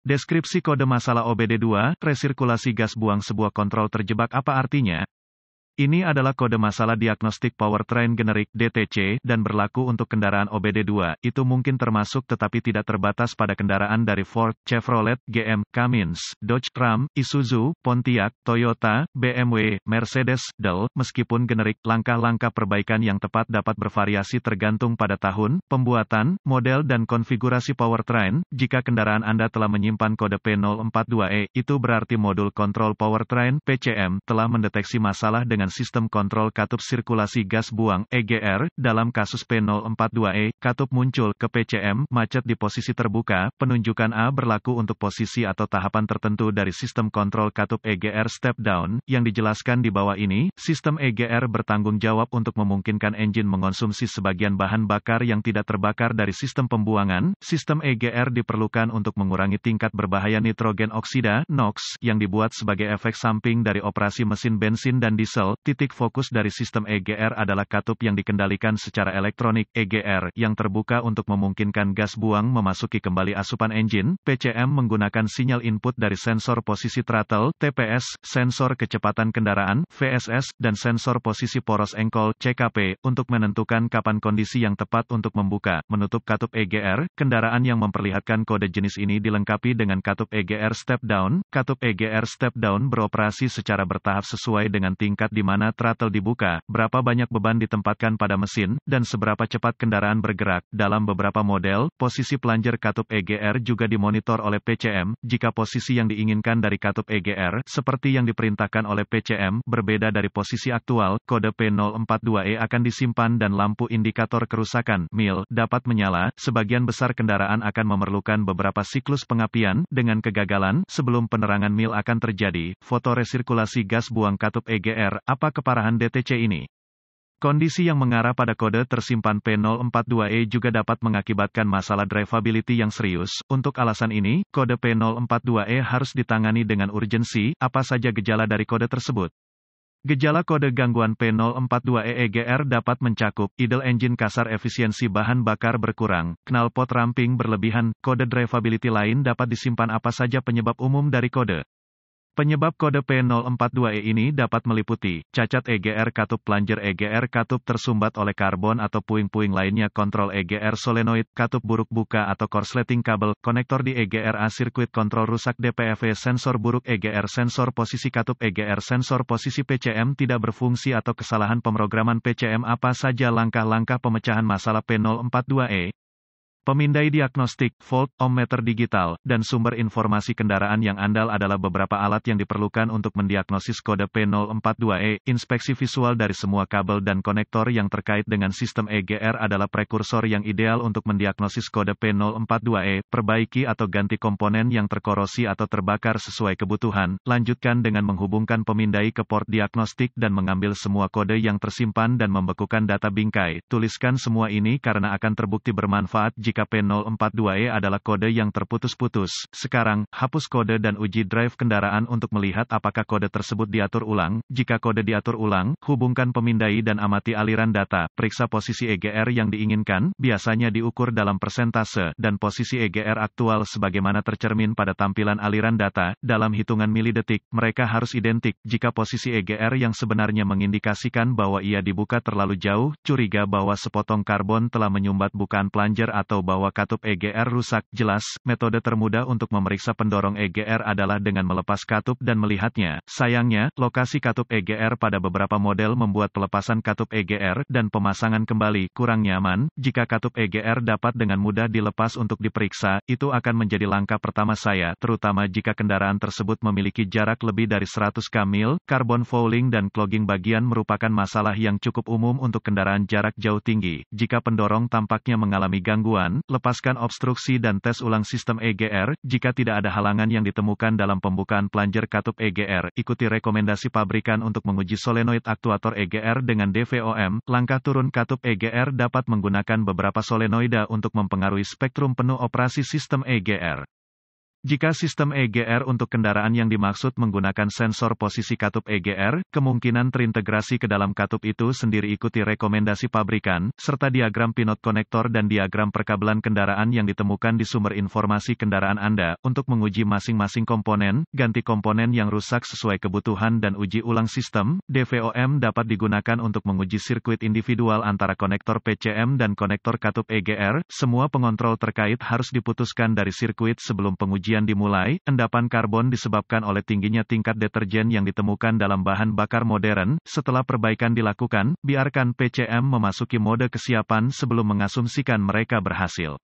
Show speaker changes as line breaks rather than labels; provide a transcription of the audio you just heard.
Deskripsi kode masalah OBD2, resirkulasi gas buang sebuah kontrol terjebak apa artinya? Ini adalah kode masalah diagnostik powertrain generik (DTC) dan berlaku untuk kendaraan OBD2. Itu mungkin termasuk tetapi tidak terbatas pada kendaraan dari Ford, Chevrolet, GM, Cummins, Dodge, Ram, Isuzu, Pontiac, Toyota, BMW, Mercedes, Dell. Meskipun generik, langkah-langkah perbaikan yang tepat dapat bervariasi tergantung pada tahun, pembuatan, model dan konfigurasi powertrain. Jika kendaraan Anda telah menyimpan kode P042E, itu berarti modul kontrol powertrain (PCM) telah mendeteksi masalah dengan sistem kontrol katup sirkulasi gas buang (EGR). Dalam kasus P042E, katup muncul ke PCM, macet di posisi terbuka. Penunjukan A berlaku untuk posisi atau tahapan tertentu dari sistem kontrol katup EGR step down, yang dijelaskan di bawah ini. Sistem EGR bertanggung jawab untuk memungkinkan engine mengonsumsi sebagian bahan bakar yang tidak terbakar dari sistem pembuangan. Sistem EGR diperlukan untuk mengurangi tingkat berbahaya nitrogen oksida (NOx) yang dibuat sebagai efek samping dari operasi mesin bensin dan diesel. Titik fokus dari sistem EGR adalah katup yang dikendalikan secara elektronik (EGR) yang terbuka untuk memungkinkan gas buang memasuki kembali asupan engine. PCM menggunakan sinyal input dari sensor posisi throttle (TPS), sensor kecepatan kendaraan (VSS), dan sensor posisi poros engkol (CKP) untuk menentukan kapan kondisi yang tepat untuk membuka, menutup katup EGR. Kendaraan yang memperlihatkan kode jenis ini dilengkapi dengan katup EGR step down. Katup EGR step down beroperasi secara bertahap sesuai dengan tingkat di mana throttle dibuka, berapa banyak beban ditempatkan pada mesin, dan seberapa cepat kendaraan bergerak. Dalam beberapa model, posisi plunger katup EGR juga dimonitor oleh PCM. Jika posisi yang diinginkan dari katup EGR, seperti yang diperintahkan oleh PCM, berbeda dari posisi aktual, kode P042E akan disimpan dan lampu indikator kerusakan (MIL) dapat menyala. Sebagian besar kendaraan akan memerlukan beberapa siklus pengapian. Dengan kegagalan, sebelum penerangan MIL akan terjadi, foto resirkulasi gas buang katup EGR. Apa keparahan DTC ini? Kondisi yang mengarah pada kode tersimpan P042E juga dapat mengakibatkan masalah drivability yang serius. Untuk alasan ini, kode P042E harus ditangani dengan urgensi. Apa saja gejala dari kode tersebut? Gejala kode gangguan P042E EGR dapat mencakup idle engine kasar, efisiensi bahan bakar berkurang, knalpot ramping berlebihan. Kode drivability lain dapat disimpan. Apa saja penyebab umum dari kode? Penyebab kode P042E ini dapat meliputi cacat EGR katup, plunger EGR katup tersumbat oleh karbon atau puing-puing lainnya, kontrol EGR solenoid, katup buruk buka atau korsleting kabel, konektor di EGR-A, sirkuit kontrol rusak, DPFV, sensor buruk EGR, sensor posisi katup EGR, sensor posisi PCM tidak berfungsi atau kesalahan pemrograman PCM. Apa saja langkah-langkah pemecahan masalah P042E? Pemindai diagnostik, volt, ohmmeter digital, dan sumber informasi kendaraan yang andal adalah beberapa alat yang diperlukan untuk mendiagnosis kode P042E. Inspeksi visual dari semua kabel dan konektor yang terkait dengan sistem EGR adalah prekursor yang ideal untuk mendiagnosis kode P042E. Perbaiki atau ganti komponen yang terkorosi atau terbakar sesuai kebutuhan. Lanjutkan dengan menghubungkan pemindai ke port diagnostik dan mengambil semua kode yang tersimpan dan membekukan data bingkai. Tuliskan semua ini karena akan terbukti bermanfaat jika P042E adalah kode yang terputus-putus. Sekarang, hapus kode dan uji drive kendaraan untuk melihat apakah kode tersebut diatur ulang. Jika kode diatur ulang, hubungkan pemindai dan amati aliran data. Periksa posisi EGR yang diinginkan, biasanya diukur dalam persentase, dan posisi EGR aktual sebagaimana tercermin pada tampilan aliran data. Dalam hitungan milidetik, mereka harus identik. Jika posisi EGR yang sebenarnya mengindikasikan bahwa ia dibuka terlalu jauh, curiga bahwa sepotong karbon telah menyumbat bukaan plunger atau bahwa katup EGR rusak. Jelas, metode termudah untuk memeriksa pendorong EGR adalah dengan melepas katup dan melihatnya. Sayangnya, lokasi katup EGR pada beberapa model membuat pelepasan katup EGR dan pemasangan kembali kurang nyaman. Jika katup EGR dapat dengan mudah dilepas untuk diperiksa, itu akan menjadi langkah pertama saya, terutama jika kendaraan tersebut memiliki jarak lebih dari 100 km. Carbon fouling dan clogging bagian merupakan masalah yang cukup umum untuk kendaraan jarak jauh tinggi. Jika pendorong tampaknya mengalami gangguan, lepaskan obstruksi dan tes ulang sistem EGR. Jika tidak ada halangan yang ditemukan dalam pembukaan plunger katup EGR, ikuti rekomendasi pabrikan untuk menguji solenoid aktuator EGR dengan DVOM. Langkah turun katup EGR dapat menggunakan beberapa solenoida untuk mempengaruhi spektrum penuh operasi sistem EGR. Jika sistem EGR untuk kendaraan yang dimaksud menggunakan sensor posisi katup EGR, kemungkinan terintegrasi ke dalam katup itu sendiri ikuti rekomendasi pabrikan, serta diagram pinot konektor dan diagram perkabelan kendaraan yang ditemukan di sumber informasi kendaraan Anda, untuk menguji masing-masing komponen, ganti komponen yang rusak sesuai kebutuhan dan uji ulang sistem. DVOM dapat digunakan untuk menguji sirkuit individual antara konektor PCM dan konektor katup EGR. Semua pengontrol terkait harus diputuskan dari sirkuit sebelum pengujian dimulai. Endapan karbon disebabkan oleh tingginya tingkat deterjen yang ditemukan dalam bahan bakar modern. Setelah perbaikan dilakukan, biarkan PCM memasuki mode kesiapan sebelum mengasumsikan mereka berhasil.